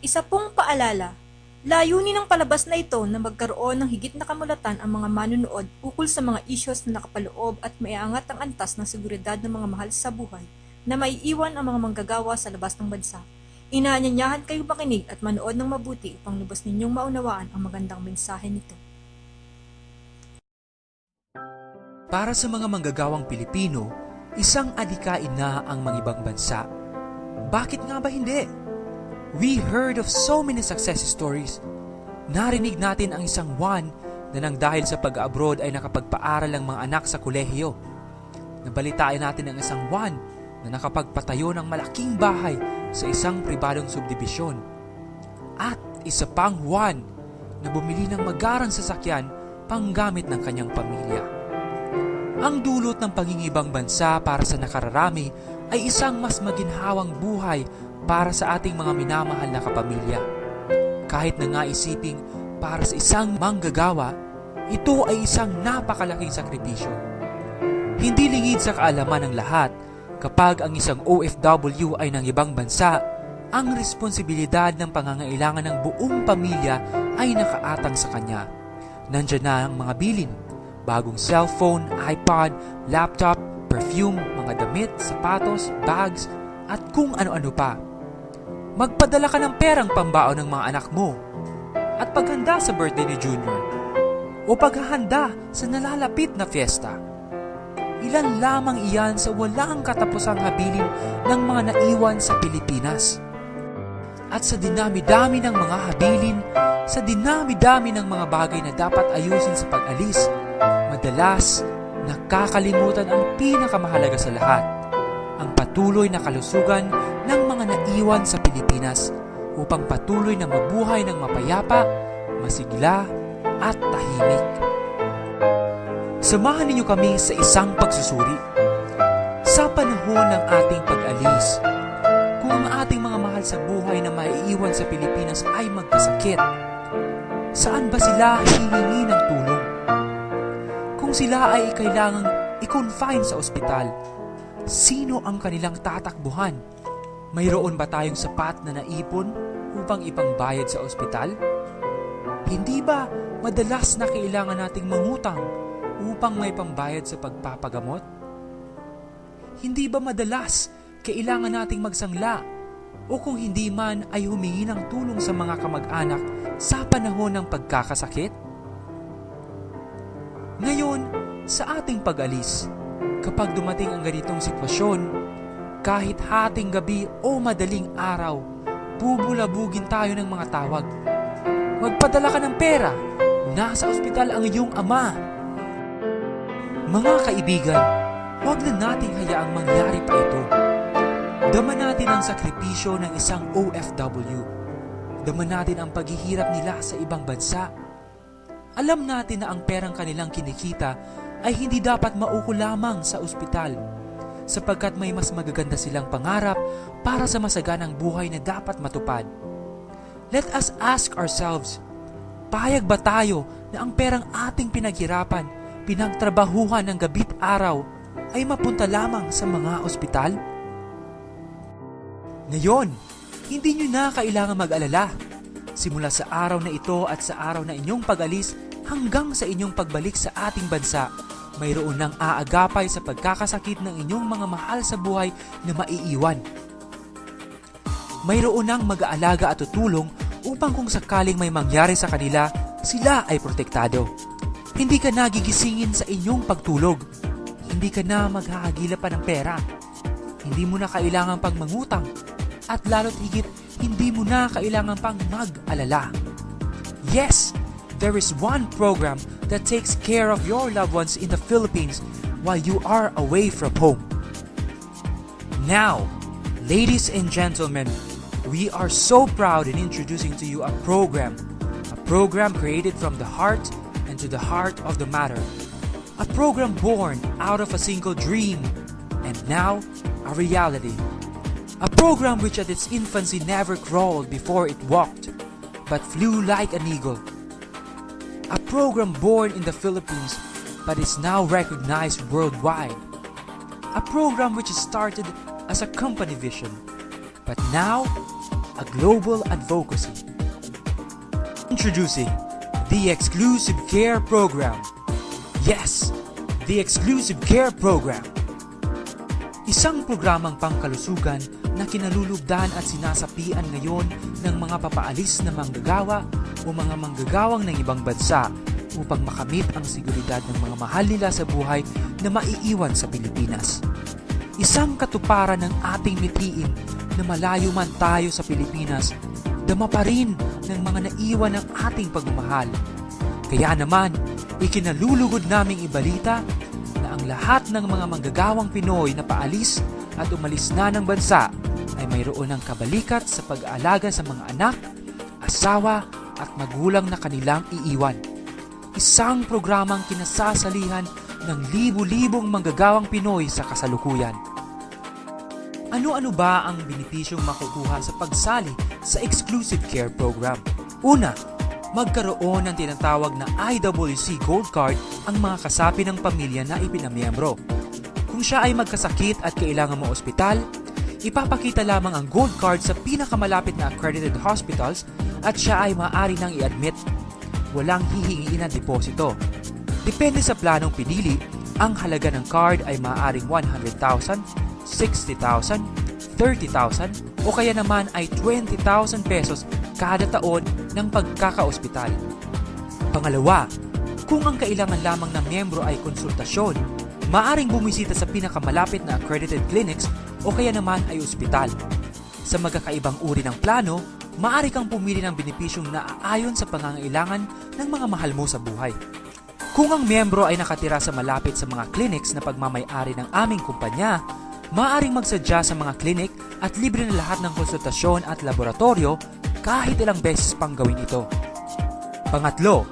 Isa pong paalala, layunin ng palabas na ito na magkaroon ng higit na kamulatan ang mga manunood ukol sa mga isyos na nakapaloob at maiangat ang antas ng seguridad ng mga mahal sa buhay na maiiwan ang mga manggagawa sa labas ng bansa. Inaanyayahan kayong makinig at manood ng mabuti upang lubos ninyong maunawaan ang magandang mensahe nito. Para sa mga manggagawang Pilipino, isang adikain na ang mga ibang bansa. Bakit nga ba hindi? We heard of so many success stories. Narinig natin ang isang Juan na nang dahil sa pag-abroad ay nakapagpaaral ang mga anak sa kolehiyo. Nabalitaan natin ang isang Juan na nakapagpatayo ng malaking bahay sa isang pribadong subdibisyon. At isa pang Juan na bumili ng magarang sasakyan panggamit ng kanyang pamilya. Ang dulot ng pangingibang bansa para sa nakararami ay isang mas maginhawang buhay para sa ating mga minamahal na kapamilya. Kahit na nga isiping para sa isang manggagawa, ito ay isang napakalaking sakripisyo. Hindi lingid sa kaalaman ng lahat kapag ang isang OFW ay ng ibang bansa, ang responsibilidad ng pangangailangan ng buong pamilya ay nakaatang sa kanya. Nandiyan na ang mga bilin, bagong cellphone, iPod, laptop, perfume, mga damit, sapatos, bags, at kung ano-ano pa. Magpadala ka ng perang pambaon ng mga anak mo at paghanda sa birthday ni Junior o paghahanda sa nalalapit na fiesta. Ilan lamang iyan sa walang katapusang habilin ng mga naiwan sa Pilipinas. At sa dinami-dami ng mga habilin, sa dinami-dami ng mga bagay na dapat ayusin sa pag-alis, madalas nakakalimutan ang pinakamahalaga sa lahat, ang patuloy na kalusugan ng mga naiwan sa Pilipinas upang patuloy na mabuhay ng mapayapa, masigla at tahimik. Samahan ninyo kami sa isang pagsusuri. Sa panahon ng ating pag-alis, kung ang ating mga mahal sa buhay na maiiwan sa Pilipinas ay magkasakit, saan ba sila hihingi ng tulong? Kung sila ay kailangang i-confine sa ospital, sino ang kanilang tatakbuhan? Mayroon ba tayong sapat na naipon upang ipangbayad sa ospital? Hindi ba madalas na kailangan nating mangutang upang may pambayad sa pagpapagamot? Hindi ba madalas kailangan nating magsangla o kung hindi man ay humingi ng tulong sa mga kamag-anak sa panahon ng pagkakasakit? Ngayon, sa ating pag-alis, kapag dumating ang ganitong sitwasyon, kahit hating gabi o madaling araw, bubulabugin tayo ng mga tawag. Magpadala ka ng pera, nasa ospital ang iyong ama. Mga kaibigan, huwag na nating hayaang mangyari pa ito. Dama natin ang sakripisyo ng isang OFW. Dama natin ang paghihirap nila sa ibang bansa. Alam natin na ang perang kanilang kinikita ay hindi dapat mauko lamang sa ospital, sapagkat may mas magaganda silang pangarap para sa masaganang buhay na dapat matupad. Let us ask ourselves, payag ba tayo na ang perang ating pinaghirapan, pinagtrabahuhan ng gabit araw, ay mapunta lamang sa mga ospital? Ngayon, hindi nyo na kailangan mag-alala. Simula sa araw na ito at sa araw na inyong pag-alis hanggang sa inyong pagbalik sa ating bansa, mayroon nang aagapay sa pagkakasakit ng inyong mga mahal sa buhay na maiiwan. Mayroon nang mag-aalaga at tutulong upang kung sakaling may mangyari sa kanila, sila ay protektado. Hindi ka na gigisingin sa inyong pagtulog. Hindi ka na maghahagila pa ng pera. Hindi mo na kailangan pang mangutang. At lalo't higit, hindi mo na kailangan pang mag-alala. Yes! There is one program that takes care of your loved ones in the Philippines while you are away from home. Now, ladies and gentlemen, we are so proud in introducing to you a program created from the heart and to the heart of the matter. A program born out of a single dream and now a reality. A program which at its infancy never crawled before it walked, but flew like an eagle. A program born in the Philippines but is now recognized worldwide. A program which started as a company vision, but now a global advocacy. Introducing the Exclusive Care Program. Yes, the Exclusive Care Program. Isang programang pangkalusugan na kinalulugdan at sinasapian ngayon ng mga papaalis na manggagawa o mga manggagawang ng ibang bansa upang makamit ang seguridad ng mga mahal nila sa buhay na maiiwan sa Pilipinas. Isang katuparan ng ating mithiin na malayo man tayo sa Pilipinas, dama pa rin ng mga naiwan ng ating pagmamahal. Kaya naman, ikinalulugod naming ibalita na ang lahat ng mga manggagawang Pinoy na paalis at umalis na ng bansa ay mayroon ng kabalikat sa pag-aalaga sa mga anak, asawa at magulang na kanilang iiwan. Isang programang kinasasalihan ng libu-libong manggagawang Pinoy sa kasalukuyan. Ano-ano ba ang benepisyong makukuha sa pagsali sa Exclusive Care Program? Una, magkaroon ng tinatawag na IWC Gold Card ang mga kasapi ng pamilya na ipinamiyembro. Kung siya ay magkasakit at kailangan mo ospital, ipapakita lamang ang Gold Card sa pinakamalapit na accredited hospitals at siya ay maaari nang i-admit. Walang hihingiin ng deposito. Depende sa planong pinili, ang halaga ng card ay maaaring 100,000, 60,000, 30,000 o kaya naman ay 20,000 pesos kada taon ng pagkakaospital. Pangalawa, kung ang kailangan lamang ng miyembro ay konsultasyon, maaaring bumisita sa pinakamalapit na accredited clinics o kaya naman ay ospital. Sa magkakaibang uri ng plano, maaari kang pumili ng benepisyong naaayon sa pangangailangan ng mga mahal mo sa buhay. Kung ang miyembro ay nakatira sa malapit sa mga clinics na pagmamay-ari ng aming kumpanya, maaaring magsadya sa mga clinic at libre na lahat ng konsultasyon at laboratorio kahit ilang beses pang gawin ito. Pangatlo,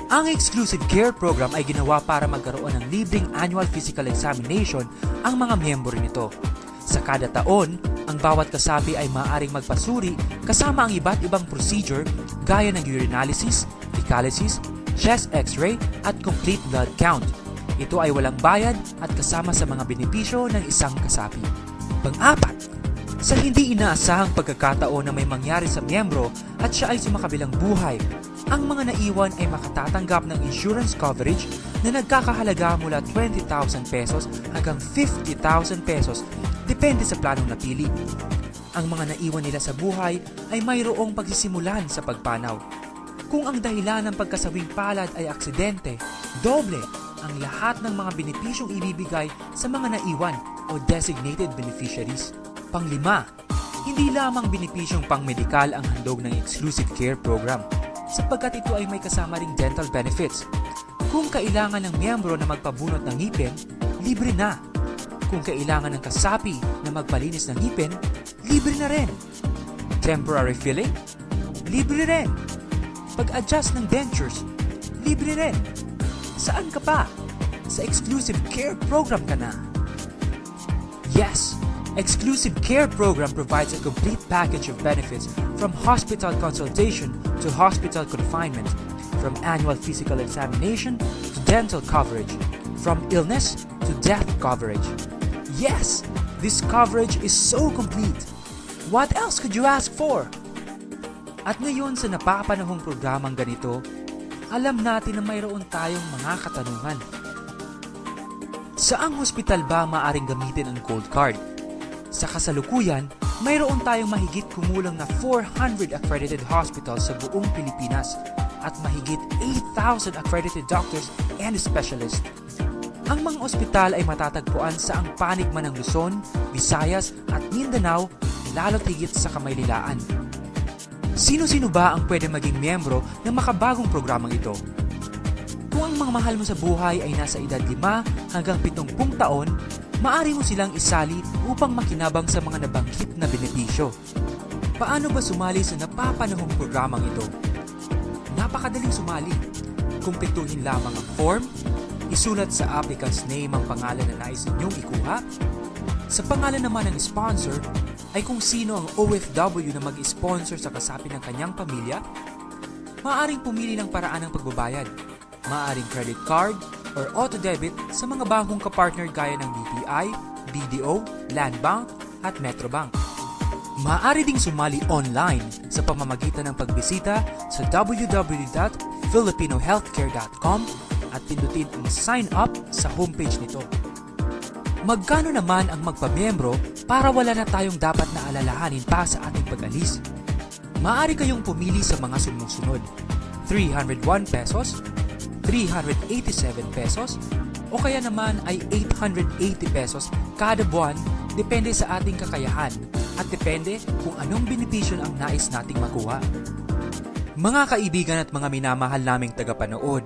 ang Exclusive Care Program ay ginawa para magkaroon ng libreng annual physical examination ang mga miyembro nito. Sa kada taon, ang bawat kasapi ay maaaring magpasuri kasama ang iba't ibang procedure gaya ng urinalysis, fecalysis, chest x-ray at complete blood count. Ito ay walang bayad at kasama sa mga benepisyo ng isang kasapi. Pang-apat, sa hindi inaasahang pagkakataon na may mangyari sa miyembro at siya ay sumakabilang buhay, ang mga naiwan ay makatatanggap ng insurance coverage na nagkakahalaga mula 20,000 pesos hanggang 50,000 pesos depende sa planong napili. Ang mga naiwan nila sa buhay ay mayroong pagsisimulan sa pagpanaw. Kung ang dahilan ng pagkasawing palad ay aksidente, doble ang lahat ng mga benepisyong ibibigay sa mga naiwan o designated beneficiaries. Panglima, hindi lamang benepisyong pang-medikal ang handog ng Exclusive Care Program, sapagkat ito ay may kasama ring dental benefits. Kung kailangan ng miyembro na magpabunot ng ngipin, libre na. Kung kailangan ng kasapi na magpalinis ng ngipin, libre na rin. Temporary filling, libre rin. Pag-adjust ng dentures, libre rin. Saan ka pa? Sa Exclusive Care Program ka na. Yes, Exclusive Care Program provides a complete package of benefits from hospital consultation to hospital confinement, from annual physical examination to dental coverage, from illness to death coverage. Yes, this coverage is so complete. What else could you ask for? At ngayon sa napapanahong programang ganito, alam natin na mayroon tayong mga katanungan. Saang hospital ba maaring gamitin ang Gold Card? Sa kasalukuyan, mayroon tayong mahigit kumulang na 400 accredited hospitals sa buong Pilipinas at mahigit 8,000 accredited doctors and specialists. Ang mga ospital ay matatagpuan sa ang panig man ng Luzon, Visayas at Mindanao, lalo't higit sa Kamaynilaan. Sino-sino ba ang pwede maging miyembro ng makabagong programang ito? Kung ang mga mahal mo sa buhay ay nasa edad 5 hanggang 70 taon, maaari mo silang isali upang makinabang sa mga nabanggit na benepisyo. Paano ba sumali sa napapanahong programang ito? Napakadaling sumali. Kumpletuhin lamang ang form, isulat sa applicant's name ang pangalan na nais ninyong ikuha. Sa pangalan naman ng sponsor, ay kung sino ang OFW na mag-sponsor sa kasapi ng kanyang pamilya, maaaring pumili ng paraan ng pagbabayad. Maaaring credit card or auto-debit sa mga bangkong kapartner gaya ng BPI, BDO, Land Bank at Metrobank. Maaari ding sumali online sa pamamagitan ng pagbisita sa www.filipinohealthcare.com at pindutin ang sign up sa homepage nito. Magkano naman ang magpamiyembro para wala na tayong dapat na alalahanin pa sa ating pag-alis? Maaari kayong pumili sa mga sumusunod: 301 pesos, 387 pesos, o kaya naman ay 880 pesos kada buwan, depende sa ating kakayahan at depende kung anong benepisyo ang nais nating makuha. Mga kaibigan at mga minamahal naming tagapanood,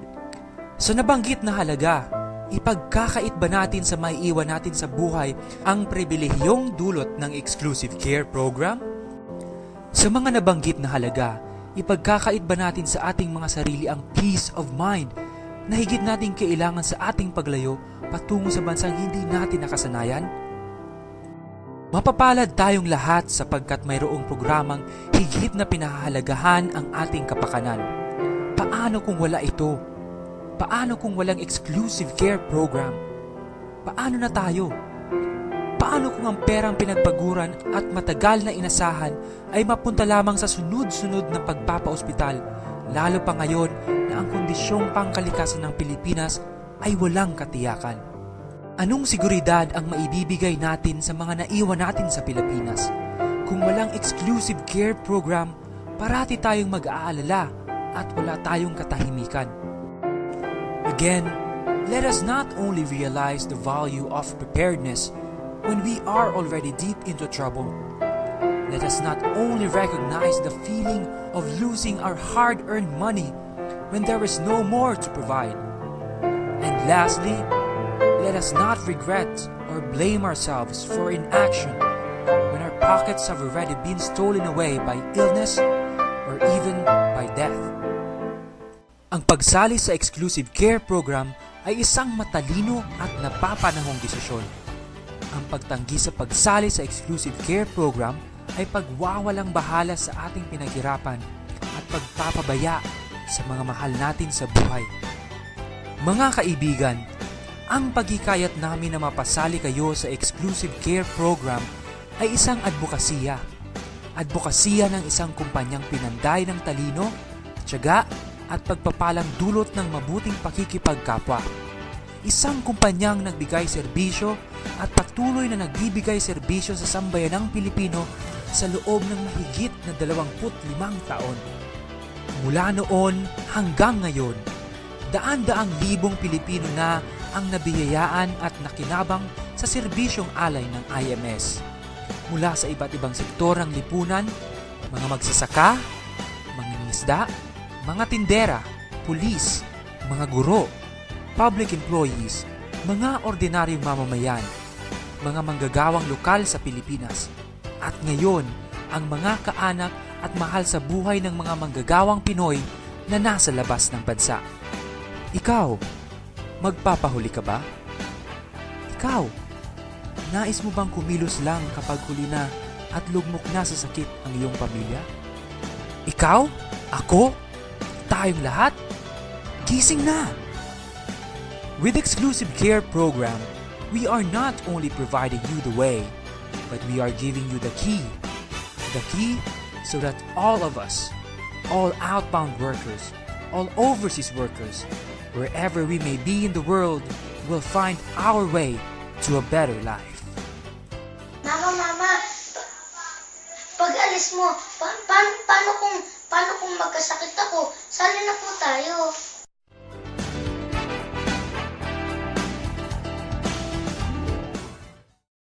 sa nabanggit na halaga, ipagkakait ba natin sa maiiwan natin sa buhay ang pribilehiyong dulot ng exclusive care program? Sa mga nabanggit na halaga, ipagkakait ba natin sa ating mga sarili ang peace of mind na higit nating kailangan sa ating paglayo patungo sa bansang hindi natin nakasanayan? Mapapalad tayong lahat sapagkat mayroong programang higit na pinahahalagahan ang ating kapakanan. Paano kung wala ito? Paano kung walang exclusive care program? Paano na tayo? Paano kung ang perang pinagpaguran at matagal na inasahan ay mapunta lamang sa sunod-sunod na pagpapaospital, lalo pa ngayon na ang kondisyong pangkalikasan ng Pilipinas ay walang katiyakan? Anong seguridad ang maibibigay natin sa mga naiwan natin sa Pilipinas? Kung walang exclusive care program, parati tayong mag-aalala at wala tayong katahimikan. Again, let us not only realize the value of preparedness when we are already deep into trouble. Let us not only recognize the feeling of losing our hard-earned money when there is no more to provide. And lastly, let us not regret or blame ourselves for inaction when our pockets have already been stolen away by illness or even by death. Ang pagsali sa exclusive care program ay isang matalino at napapanahong desisyon. Ang pagtanggi sa pagsali sa exclusive care program ay pagwawalang bahala sa ating pinaghirapan at pagpapabaya sa mga mahal natin sa buhay. Mga kaibigan, ang paghikayat namin na mapasali kayo sa exclusive care program ay isang advokasya. Advokasya ng isang kumpanyang pinanday ng talino, tiyaga at pagpapalang dulot ng mabuting pakikipagkapwa. Isang kumpanyang nagbigay serbisyo at patuloy na nagbibigay serbisyo sa sambayanang Pilipino sa loob ng mahigit na 25 taon. Mula noon hanggang ngayon, daan-daang libong Pilipino na ang nabiyayaan at nakinabang sa serbisyong alay ng IMS. Mula sa iba't ibang sektor ng lipunan, mga magsasaka, mga isda, mga tindera, pulis, mga guro, public employees, mga ordinaryong mamamayan, mga manggagawang lokal sa Pilipinas, at ngayon ang mga kaanak at mahal sa buhay ng mga manggagawang Pinoy na nasa labas ng bansa. Ikaw, magpapahuli ka ba? Ikaw, nais mo bang kumilos lang kapag huli na at lugmok na sa sakit ang iyong pamilya? Ikaw? Ako? Tayong lahat? Gising na! With Exclusive Care Program, we are not only providing you the way, but we are giving you the key. The key so that all of us, all outbound workers, all overseas workers, wherever we may be in the world, will find our way to a better life. Mama, pag alis mo, paano kung magkasakit ako? Sali na po tayo.